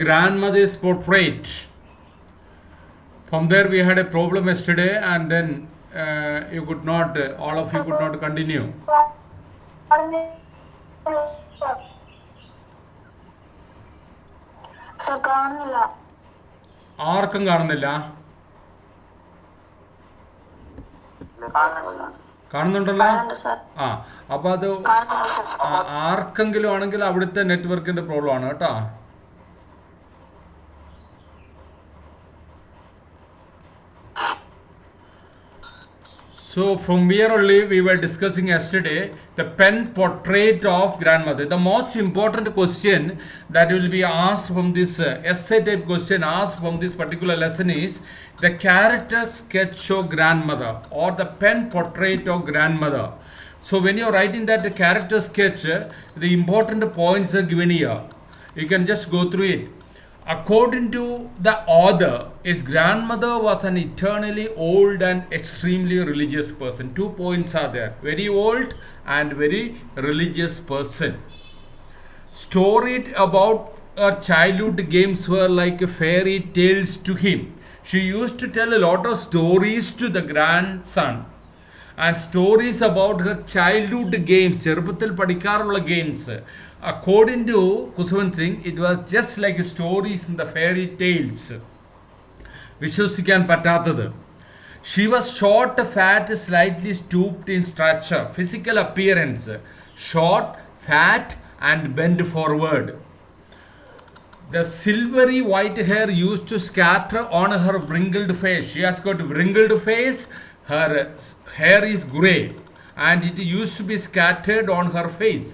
grandmother's portrait. From there, we had a problem yesterday, and then you could not, all of you could not continue. ആർക്കും കാണുന്നില്ല? കാണുന്നുണ്ടല്ലോ. ആ, അപ്പൊ അത് ആർക്കെങ്കിലും ആണെങ്കിൽ അവിടുത്തെ നെറ്റ്വർക്കിന്റെ പ്രോബ്ലം ആണ് കേട്ടോ. So from here only we were discussing yesterday the pen portrait of grandmother. The most important question that will be asked from this essay type question asked from this particular lesson is the character sketch of grandmother or the pen portrait of grandmother. So when you are writing that the character sketch, the important points are given here. You can just go through it. According to the author, his grandmother was an eternally old and extremely religious person. 2 points are there. Very old and very religious person. Stories about her childhood games were like fairy tales to him. She used to tell a lot of stories to the grandson. And stories about her childhood games, ചെറുപ്പത്തിൽ പഠിക്കാറുള്ള games. According to Kuswant Singh, it was just like stories in the fairy tales. വിശ്വസിക്കാൻ പറ്റാത്തത്. She was short, fat, slightly stooped in stature. Physical appearance: short, fat, and bent forward. The silvery white hair used to scatter on her wrinkled face. She has got wrinkled face. Her hair is grey, and it used to be scattered on her face.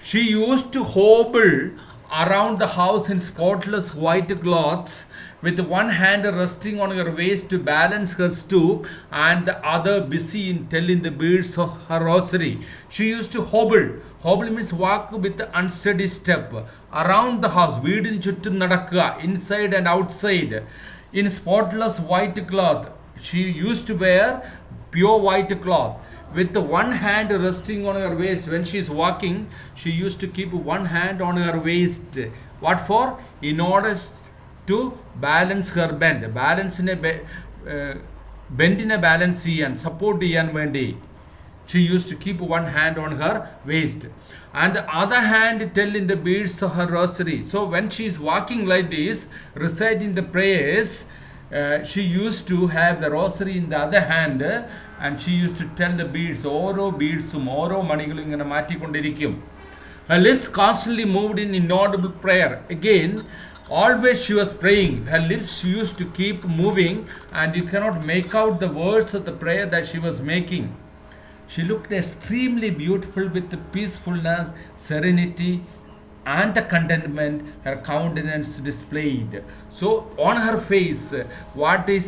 She used to hobble around the house in spotless white clothes, with one hand resting on her waist to balance her stoop, and the other busy in telling the beads of her rosary. She used to hobble. Hobble means walk with unsteady step around the house. വീടിന് ചുറ്റും നടക്കുക, inside and outside, in spotless white cloth. She used to wear pure white cloth, with one hand resting on her waist. When she is walking, she used to keep one hand on her waist. What for? In order to balance her bend. Balance in a bend in a balance and support ചെയ്യാൻ വേണ്ടി she used to keep one hand on her waist, and the other hand telling the beads of her rosary. So when she is walking like this, reciting the prayers, she used to have the rosary in the other hand, and she used to tell the beads. ഓരോ ബീഡ്സും ഓരോ മണികളും ഇങ്ങനെ മാറ്റിക്കൊണ്ടിരിക്കും. Her lips constantly moved in inaudible prayer. Again, always she was praying. Her lips used to keep moving, and you cannot make out the words of the prayer that she was making. She looked extremely beautiful with the peacefulness, serenity, and the contentment her countenance displayed. So on her face, what is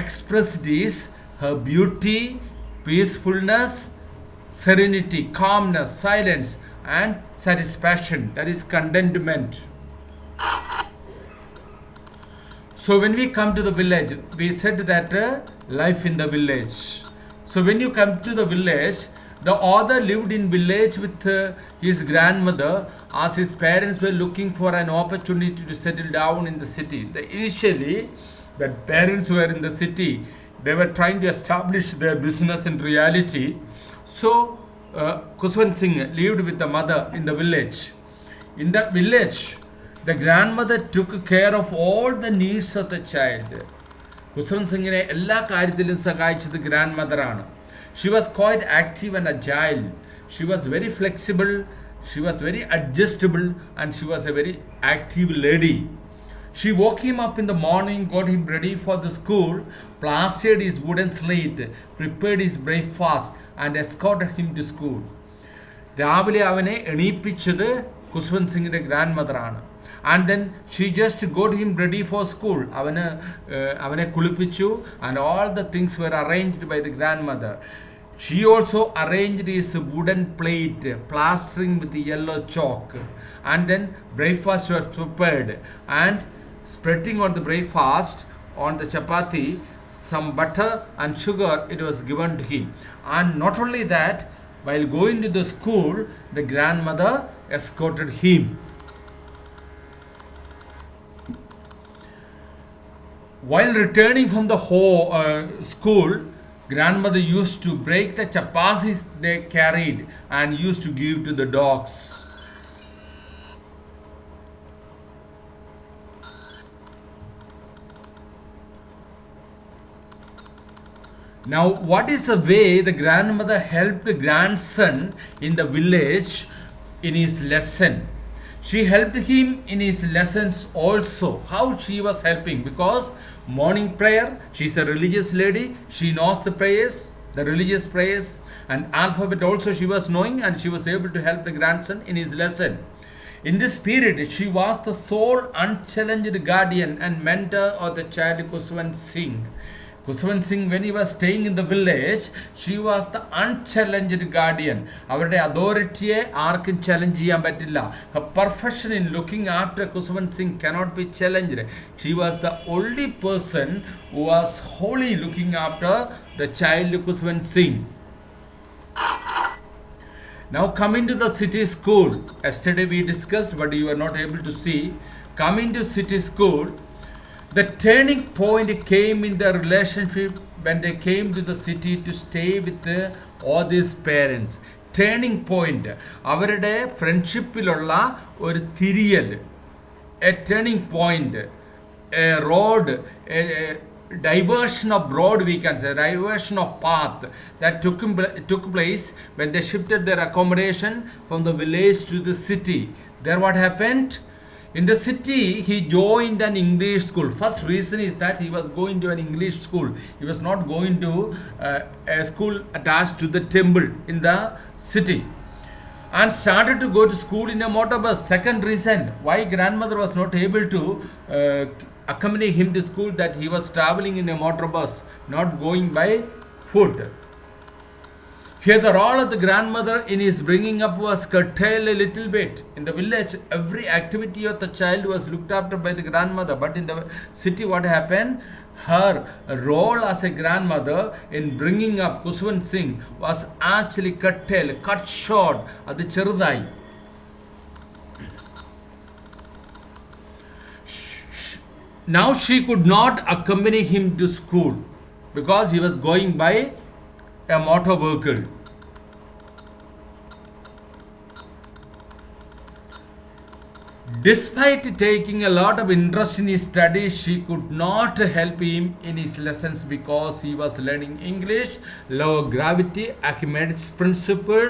expressed is her beauty, peacefulness, serenity, calmness, silence, and satisfaction. That is contentment. So when we come to the village, we said that life in the village. So when you come to the village, the author lived in village with his grandmother, as his parents were looking for an opportunity to settle down in the city. Initially, the parents were in the city. They were trying to establish their business in reality. So Kuswant Singh lived with the mother in the village. In that village, the grandmother took care of all the needs of the child. Kuswant Singhine എല്ലാ കാര്യത്തിലും സഹായിച്ചത് grand ആണ്. She was quite active and agile. She was very flexible. She was very adjustable, and she was a very active lady. She woke him up in the morning, got him ready for the school, plastered his wooden slate, prepared his breakfast, and escorted him to school. രാവിലെ അവനെ എണീപ്പിച്ചത് കുസ്വന്ത് സിംഗിന്റെ grand mother ആണ്. And then she just got him ready for school. അവനെ കുളിപ്പിച്ചു, and all the things were arranged by the grandmother. She also arranged his wooden plate, plastering with yellow chalk. And then breakfast was prepared, and spreading on the breakfast on the chapati some butter and sugar, it was given to him. And not only that, while going to the school, the grandmother escorted him. While returning from the school, grandmother used to break the chapatis they carried and used to give to the dogs. Now, what is the way the grandmother helped the grandson in the village in his lesson? She helped him in his lessons also. How she was helping? Because morning prayer, she's a religious lady, she knows the prayers, the religious prayers, and alphabet also she was knowing, and she was able to help the grandson in his lesson. In this period, she was the sole unchallenged guardian and mentor of the child Kuswan Singh. Kuswan Singh, when he was staying in the village, she was the unchallenged guardian. അവരുടെ അതോറിറ്റിയെ ആർക്കും challenge ചെയ്യാൻ പറ്റില്ല. Her perfection in looking after Kuswan Singh cannot be challenged. She was the only person who was wholly looking after the child Kuswan Singh. Now coming to the city school. Yesterday we discussed, but you are not able to see. Coming to city school, the turning point came in the relationship when they came to the city to stay with all these parents. Turning point, അവരുടെ ഫ്രണ്ട്ഷിപ്പിലുള്ള ഒരു തിരിയൽ, a turning point, a road, a diversion of road, we can say, diversion of path that took place when they shifted their accommodation from the village to the city. There what happened? In the city, he joined an English school. First reason is that he was going to an English school. He was not going to a school attached to the temple in the city. And started to go to school in a motor bus. Second reason why grandmother was not able to accompany him to school, that he was traveling in a motor bus, not going by foot. Here the role of the grandmother in his bringing up was curtailed a little bit. In the village, every activity of the child was looked after by the grandmother. But in the city, what happened? Her role as a grandmother in bringing up Kuswan Singh was actually curtailed, cut short. Adu cherudai. Now she could not accompany him to school because he was going by a motor vehicle. Despite taking a lot of interest in his studies, she could not help him in his lessons because he was learning English, law of gravity, Archimedes principle,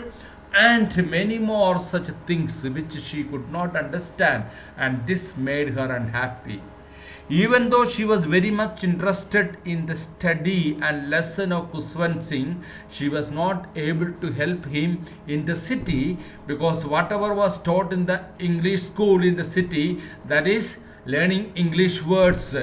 and many more such things which she could not understand, and this made her unhappy. Even though she was very much interested in the study and lesson of Kuswan Singh, she was not able to help him in the city because whatever was taught in the English school in the city, that is learning English words,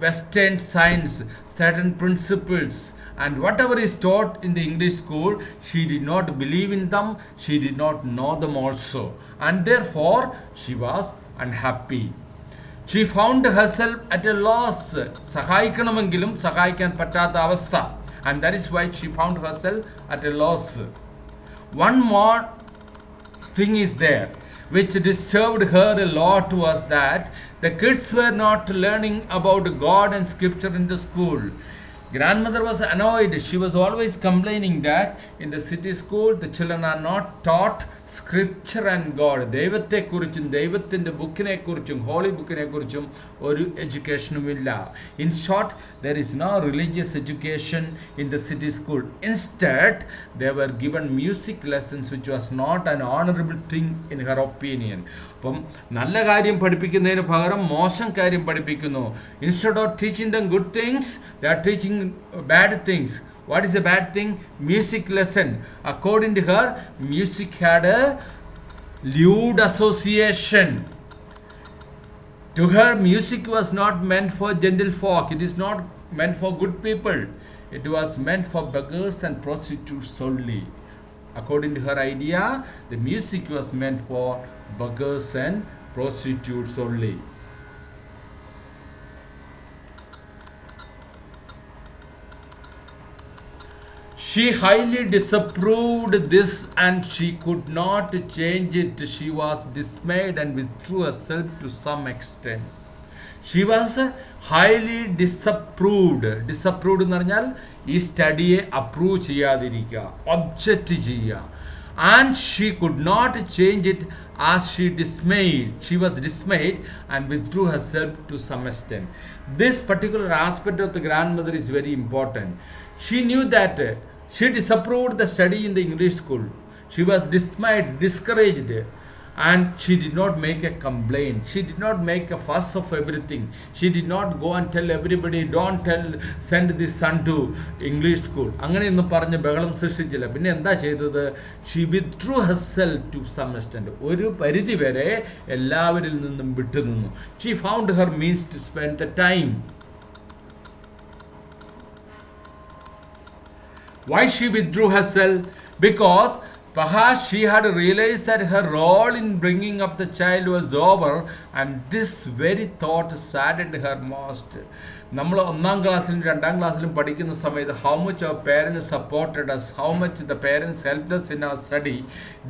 Western science, certain principles, and whatever is taught in the English school, she did not believe in them, she did not know them also, and therefore she was unhappy. She found herself at a loss. സഹായിക്കണമെങ്കിലും സഹായിക്കാൻ പറ്റാത്ത അവസ്ഥ. And that is why she found herself at a loss. One more thing is there which disturbed her a lot was that the kids were not learning about God and scripture in the school. Grandmother was annoyed. She was always complaining that in the city school the children are not taught scripture and God. ദൈവത്തെക്കുറിച്ചും ദൈവത്തിൻ്റെ ബുക്കിനെക്കുറിച്ചും holy ബുക്കിനെക്കുറിച്ചും ഒരു എഡ്യൂക്കേഷനുമില്ല. In short, there is no religious education in the city school. Instead, they were given music lessons which was not an honorable thing in her opinion. അപ്പം നല്ല കാര്യം പഠിപ്പിക്കുന്നതിന് പകരം മോശം കാര്യം പഠിപ്പിക്കുന്നു. Instead of teaching them good things, they are teaching bad things. What is a bad thing? Music lesson. According to her, music had a lewd association. To her, music was not meant for gentle folk. It is not meant for good people. It was meant for beggars and prostitutes only. According to her idea, the music was meant for beggars and prostitutes only. She highly disapproved this and she could not change it. She was dismayed and withdrew herself to some extent. She was highly disapproved. Disapproved എന്ന് പറഞ്ഞാൽ ഈ സ്റ്റഡിയെ approve ചെയ്യാതിരിക്കുക, object ചെയ്യുക. And she could not change it as she was dismayed and withdrew herself to some extent. This particular aspect of the grandmother is very important. She knew that she disapproved the study in the English school. She was dismayed, discouraged, and she did not make a complaint. She did not make a fuss of everything. She did not go and tell everybody, don't send this son to English school. അങ്ങനെയൊന്നും പറഞ്ഞ് ബഹളം സൃഷ്ടിച്ചില്ല. പിന്നെ എന്താ ചെയ്തത്? She withdrew herself to some extent. ഒരു പരിധി വരെ എല്ലാവരിൽ നിന്നും വിട്ടുനിന്നു. She found her means to spend the time. Why she withdrew herself? Because perhaps she had realized that her role in bringing up the child was over, and this very thought saddened her most. നമ്മൾ ഒന്നാം ക്ലാസ്സിലും രണ്ടാം ക്ലാസ്സിലും പഠിക്കുന്ന സമയത്ത് how much our parents supported us, how much the parents helped us in our study.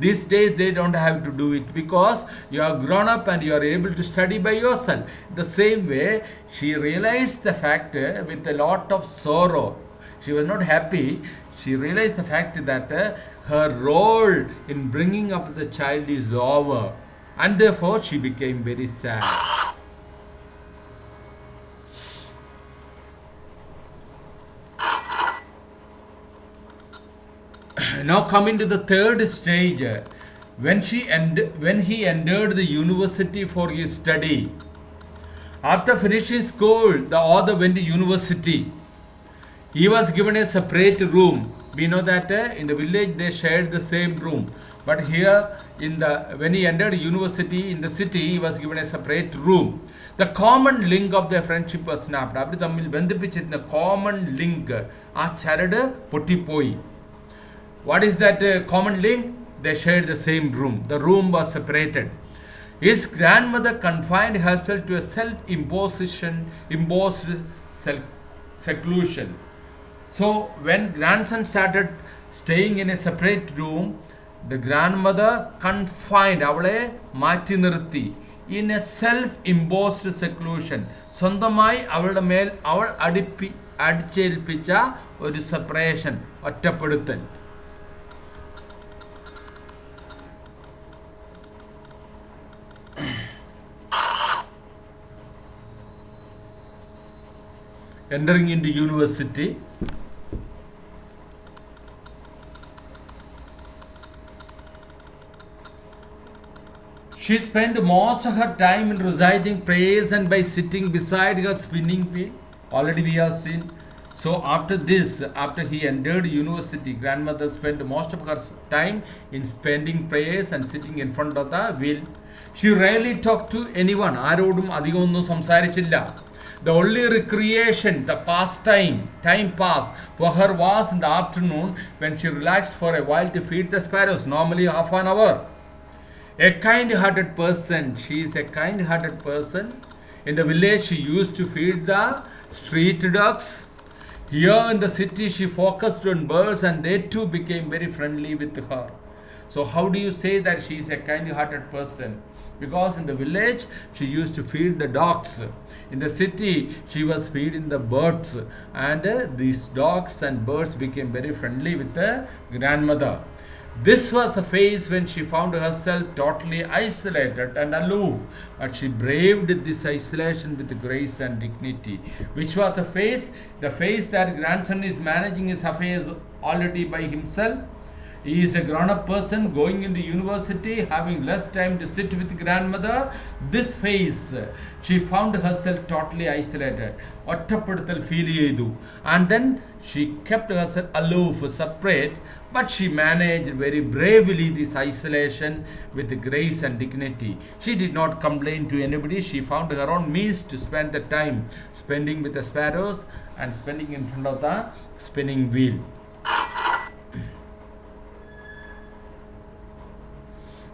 These days they don't have to do it because you are grown up and you are able to study by yourself. The same way, she realized the fact with a lot of sorrow. She was not happy. She realized the fact that her role in bringing up the child is over, and therefore she became very sad. Now coming to the third stage, when he entered the university for his study. After finishing school, the author went to university. He was given a separate room. We know that in the village they shared the same room, but here when he entered university in the city, he was given a separate room. The common link of their friendship was snapped. അവർ തമ്മിൽ ബന്ധിപ്പിച്ചിരുന്ന common link, ആ ചരട് പൊട്ടിപ്പോയി. What is that common link? They shared the same room. The room was separated. His grandmother confined herself to a imposed seclusion. So when grandson started staying in a separate room, the grandmother confined, അവളെ മാറ്റി നിർത്തി, in a self-imposed seclusion. സ്വന്തമായി അവളുടെ മേൽ അവൾ അടിച്ചേൽപ്പിച്ച ഒരു separation, ഒറ്റപ്പെടുത്തൽ. Entering into university, she spent most of her time in reciting prayers and by sitting beside her spinning wheel. Already we have seen. So after he entered university, grandmother spent most of her time in spending prayers and sitting in front of the wheel. She rarely talked to anyone. ആരോടും അധികമൊന്നും സംസാരിച്ചില്ല. The only recreation, the time pass for her was in the afternoon when she relaxed for a while to feed the sparrows, normally half an hour. A kind-hearted person. She is a kind-hearted person. In the village, she used to feed the street ducks. Here in the city, she focused on birds and they too became very friendly with her. So how do you say that she is a kind-hearted person? Because in the village, she used to feed the dogs. In the city, she was feeding the birds. And these dogs and birds became very friendly with the grandmother. This was the phase when she found herself totally isolated and aloof. But she braved this isolation with grace and dignity. Which was the phase? The phase that grandson is managing his affairs already by himself. He is a grown-up person going into university, having less time to sit with grandmother. This phase, she found herself totally isolated. ഒറ്റപ്പെടുത്തൽ feel ചെയ്തു. And then she kept herself aloof, separate, but she managed very bravely this isolation with grace and dignity. She did not complain to anybody. She found her own means to spend the time spending with the sparrows and spending in front of the spinning wheel.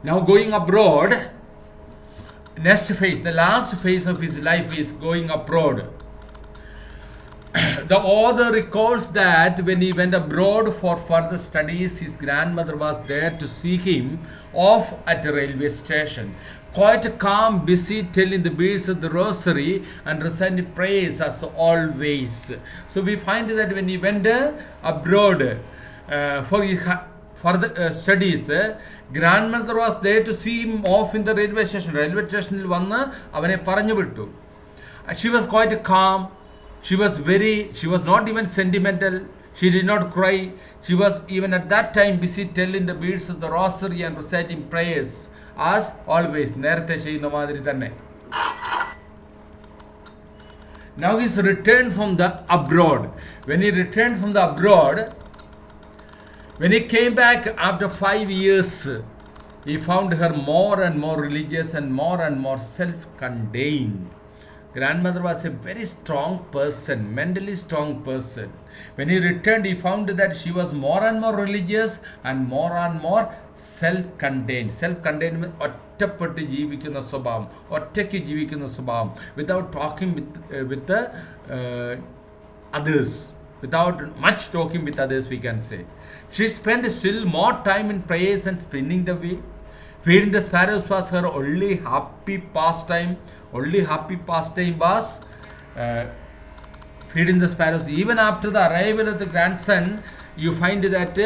Now going abroad, next phase, the last phase of his life is going abroad. The author recalls that when he went abroad for further studies, his grandmother was there to see him off at a railway station. quite calm, busy telling the beads of the rosary and reciting prayers as always. So we find that when he went abroad for the studies, grandmother was there to see him off in the railway station. Railway station വന്ന് അവനെ പറഞ്ഞു വിട്ടു. She was quite calm. She was not even sentimental. She did not cry. She was even at that time busy telling the beads of the rosary and reciting prayers as always. നേരത്തെ ചെയ്യുന്ന മാതിരി തന്നെ. Now he's returned from the abroad. When he returned from the abroad, when he came back after 5 years, he found her more and more religious and more self-contained. Grandmother was a very strong person, mentally strong person. When he returned, he found that she was more and more religious and more self-contained. Self-contained means ഒറ്റപ്പെട്ട് ജീവിക്കുന്ന സ്വഭാവം, ഒറ്റയ്ക്ക് ജീവിക്കുന്ന സ്വഭാവം, without talking with the others. Without much talking with others, we can say. She spent still more time in prayers and spinning the wheel. Feeding the sparrows was her only happy pastime. Only happy pastime was feeding the sparrows. Even after the arrival of the grandson, you find that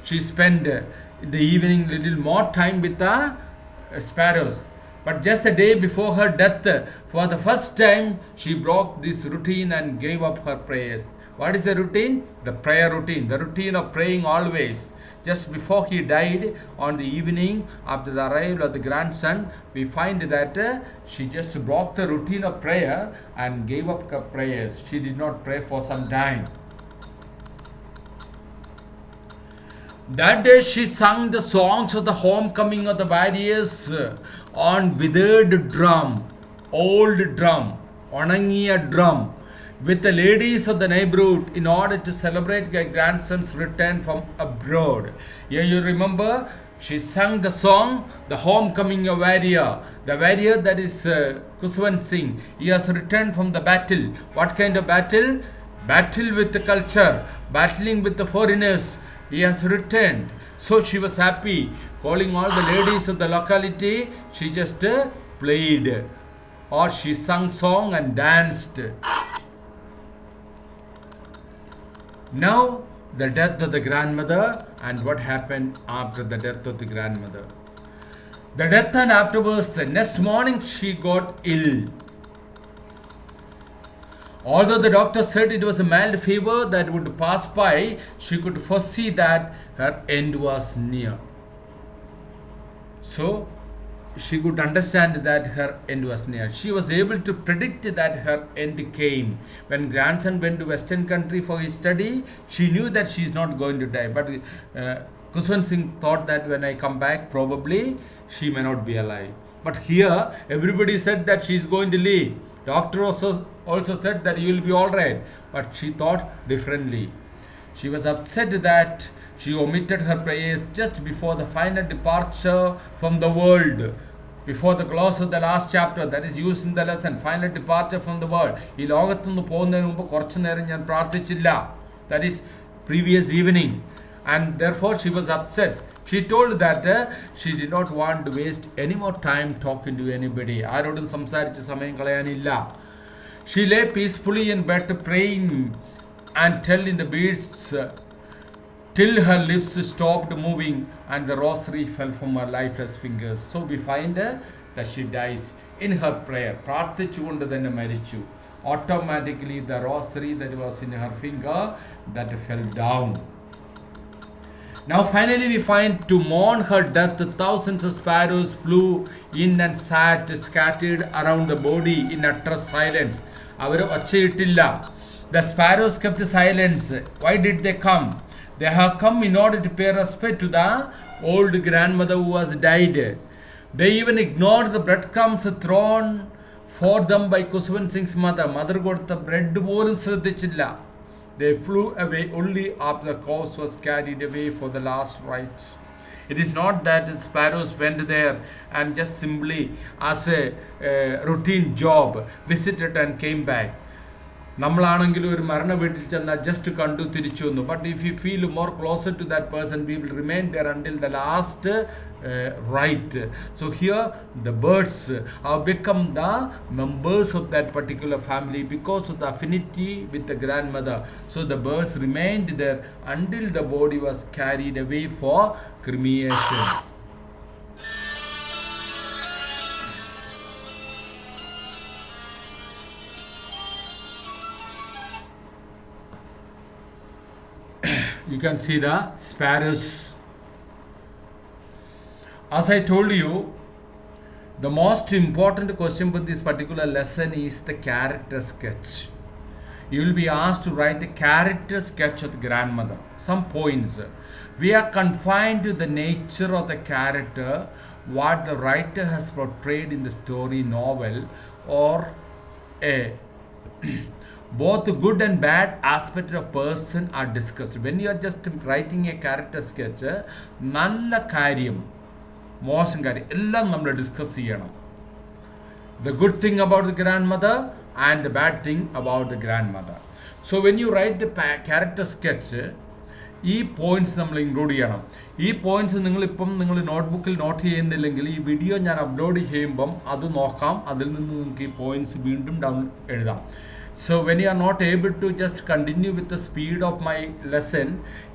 she spent the evening little more time with the sparrows. But just the day before her death, for the first time, she broke this routine and gave up her prayers. What is the routine? The prayer routine. The routine of praying always. Just before he died, on the evening after the arrival of the grandson, we find that she just broke the routine of prayer and gave up her prayers. She did not pray for some time. That day she sung the songs of the homecoming of the warriors on withered drum, old drum, onangiya drum, with the ladies of the neighborhood in order to celebrate her grandson's return from abroad. Here you remember, she sang the song, The Homecoming of Warrior. The warrior, that is Khuswant Singh. He has returned from the battle. What kind of battle? Battle with the culture, battling with the foreigners. He has returned. So she was happy. Calling all the ladies of the locality, she just played. Or she sang song and danced. Now, the death of the grandmother and what happened after the death of the grandmother. The death and afterwards, the next morning she got ill. Although the doctor said it was a mild fever that would pass by, she could foresee that her end was near. So, she could understand that her end was near. She was able to predict that her end came. When grandson went to Western country for his study, she knew that she is not going to die. But Khuswant Singh thought that when I come back, probably she may not be alive. But here, everybody said that she is going to live. Doctor also said that you will be all right. But she thought differently. She was upset that she omitted her prayers just before the final departure from the world. Before the close of the last chapter, that is used in the lesson, final departure from the world. ഈ ലോകത്തുനിന്ന് പോകുന്നതിന് മുമ്പ് കുറച്ചു നേരം ഞാൻ പ്രാർത്ഥിച്ചില്ല. That is previous evening. And therefore she was upset. She told that she did not want to waste any more time talking to anybody. ആരോടും സംസാരിച്ച് സമയം കളയാനില്ല. She lay peacefully in bed praying and telling the beads till her lips stopped moving and the rosary fell from her lifeless fingers. So we find that she dies in her prayer. പ്രാർത്ഥിച്ചുകൊണ്ട് തന്നെ മരിച്ചു. Automatically the rosary that was in her finger, that fell down. Now finally we find, to mourn her death, thousands of sparrows flew in and sat scattered around the body in utter silence. അവർ ഒച്ചയിട്ടില്ല. The sparrows kept silence. Why did they come? They have come in order to pay respect to the old grandmother who has died. They even ignored the breadcrumbs thrown for them by Khuswant Singh's mother. Mother കൊടുത്ത bread പോലും ശ്രദ്ധിച്ചില്ല. They flew away only after the corpse was carried away for the last rites. It is not that the sparrows went there and just simply as a routine job visited and came back. നമ്മളാണെങ്കിലും ഒരു മരണ വീട്ടിൽ ചെന്നാൽ just കണ്ടു തിരിച്ചു വന്നു. But if you feel more closer to that person we will remain there until the last right. So here the birds have become the members of that particular family because of the affinity with the grandmother. So the birds remained there until the body was carried away for cremation. You can see the sparrows. As I told you, the most important question for this particular lesson is the character sketch. You will be asked to write the character sketch of the grandmother. Some points. We are confined to the nature of the character, what the writer has portrayed in the story novel, or a both good and bad aspect of person are discussed. When you are just writing a character sketch, നല്ല കാര്യം മോശം കാര്യം എല്ലാം നമ്മൾ discuss ചെയ്യണം. The good thing about the grandmother and the bad thing about the grandmother. So when you write the character sketch, ഈ points നമ്മൾ include ചെയ്യണം. ഈ പോയിന്റ്സ് നിങ്ങളിപ്പം നിങ്ങൾ നോട്ട്ബുക്കിൽ നോട്ട് ചെയ്യുന്നില്ലെങ്കിൽ ഈ വീഡിയോ ഞാൻ അപ്ലോഡ് ചെയ്യുമ്പം അത് നോക്കാം. അതിൽ നിന്ന് നിങ്ങൾക്ക് ഈ പോയിന്റ്സ് വീണ്ടും ഡൗൺ എഴുതാം. So when you are not able to just continue with the speed of my lesson,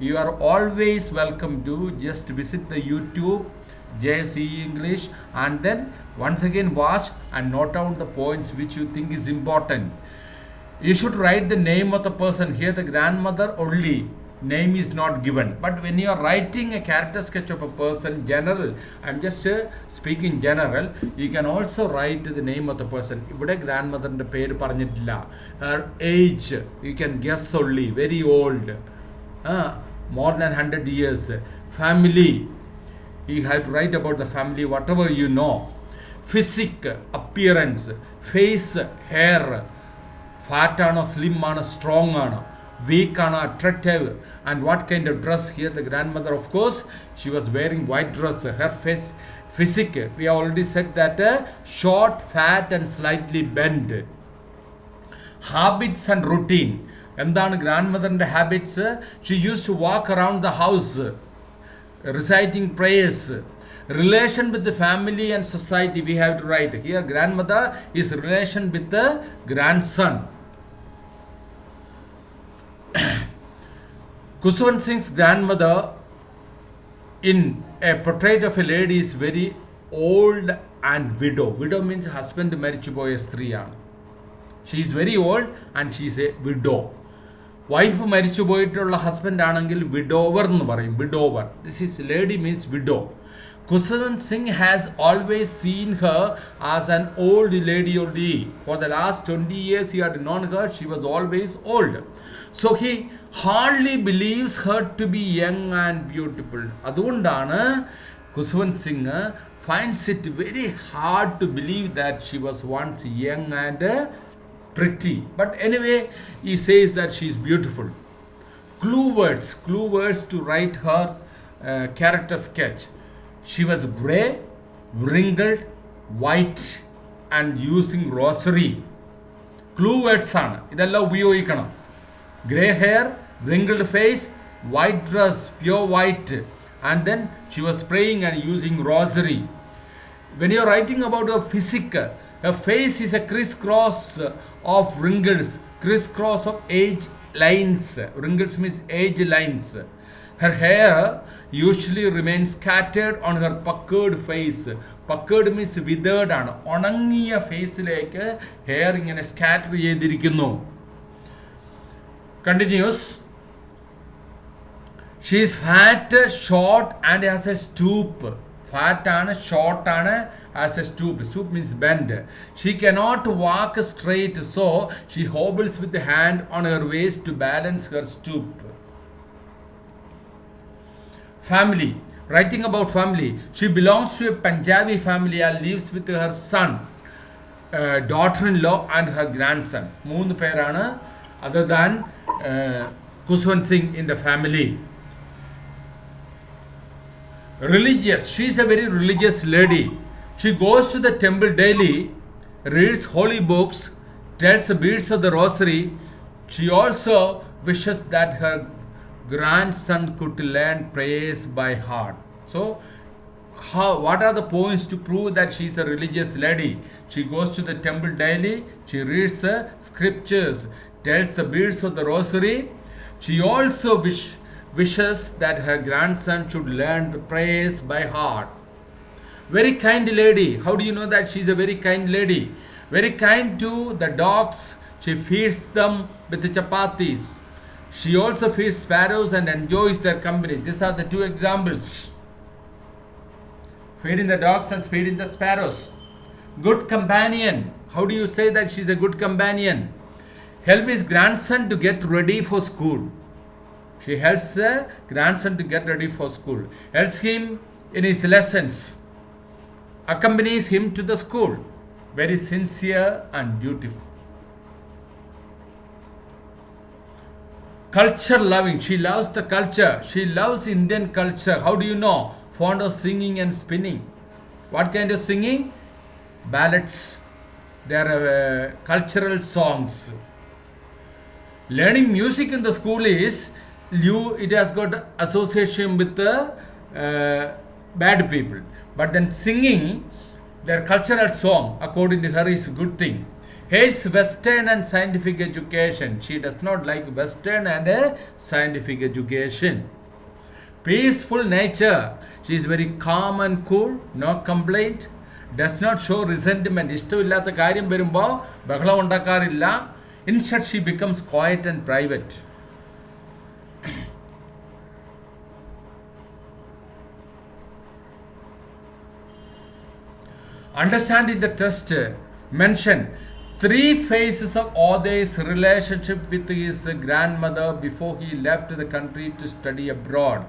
you are always welcome to just visit the YouTube JSE English and then once again watch and note down the points which you think is important. You should write the name of the person. Here the grandmother only, name is not given. But when you are writing a character sketch of a person, general, I'm just speaking general, you can also write the name of the person. ഇവിടെ ഗ്രാൻഡ്മദറിൻ്റെ പേര് പറഞ്ഞിട്ടില്ല. Her age, you can guess only, very old, more than 100 years. Family, you have to write about the family, whatever you know. Physique, appearance, face, hair, fat ആണോ, slim ആണോ, strong ആണോ, weak ആണോ, attractive, and what kind of dress. Here the grandmother, of course, she was wearing white dress. Her face, physique, we have already said that short, fat and slightly bent. Habits and routine. എന്താണ് ഗ്രാൻഡ്മദറിൻ്റെ habits? She use to walk around the house reciting prayers. Relation with the family and society, we have to write. Here grandmother is relation with the grandson. Khuswant Singh's grandmother in a portrait of a lady is very old and widow. Widow means husband marichu poya സ്ത്രീയാണ്. She is very old and she is a widow. Wife മരിച്ചു പോയിട്ടുള്ള husband ആണെങ്കിൽ widower എന്ന് പറയും. Widower. This is lady means widow. Khuswant Singh has always seen her as an old lady only. For the last 20 years he had known her, she was always old. So he hardly believes her to be young and beautiful. അതുകൊണ്ടാണ് Khuswant Singh finds it very hard to believe that she was once young and pretty. But anyway, he says that she is beautiful. Clue words to write her character sketch. She was grey, wrinkled, white and using rosary. Clue words ആണ് ഇതെല്ലാം ഉപയോഗിക്കണം. Grey hair, wrinkled face, white dress, pure white, and then she was praying and using rosary. When you are writing about her physique, her face is a crisscross of wrinkles, crisscross of age lines. Wrinkles means age lines. Her hair usually remains scattered on her puckered face. Puckered means withered ആണ്. ഉണങ്ങിയ ഫേസിലേക്ക് hair ഇങ്ങനെ scatter ചെയ്തിരിക്കുന്നു. Continues. She is fat, short and has a stoop. Fat ആണ്, short ആണ്, has a stoop. Stoop means bend. She cannot walk straight, so she hobbles with the hand on her waist to balance her stoop. Family. Writing about family. She belongs to a Punjabi family and lives with her son, daughter-in-law and her grandson. മൂന്ന് പേരാണ് other than Khuswant Singh in the family. Religious. She is a very religious lady. She goes to the temple daily, reads holy books, tells the beads of the rosary, She also wishes that her grandson could learn prayers by heart. So, what are the points to prove that she is a religious lady? She goes to the temple daily, she reads the scriptures, tells the beads of the rosary. She also wishes that her grandson should learn the prayers by heart. Very kind lady. How do you know that she's a very kind lady? Very kind to the dogs. She feeds them with the chapatis. She also feeds sparrows and enjoys their company. These are the two examples. Feeding the dogs and feeding the sparrows. Good companion. How do you say that she's a good companion? Help his grandson to get ready for school. She helps the grandson to get ready for school. Helps him in his lessons. Accompanies him to the school. Very sincere and dutiful. Culture loving. She loves the culture. She loves Indian culture. How do you know? Fond of singing and spinning. What kind of singing? Ballads. They are cultural songs. Learning music in the school is it has got association with the bad people. But then singing their cultural song, according to her, is a good thing. Hates Western and scientific education. She does not like Western and scientific education. Peaceful nature. She is very calm and cool, no complaint. Does not show resentment. ഇഷ്ടമില്ലാത്ത കാര്യം വരുമ്പോൾ ബഹളം ഉണ്ടാക്കാറില്ല. Instead, she becomes quiet and private. Understanding the test mention 3 phases of Oday's relationship with his grandmother before he left the country to study abroad.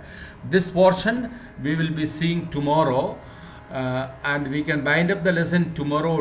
This portion we will be seeing tomorrow, and we can bind up the lesson tomorrow.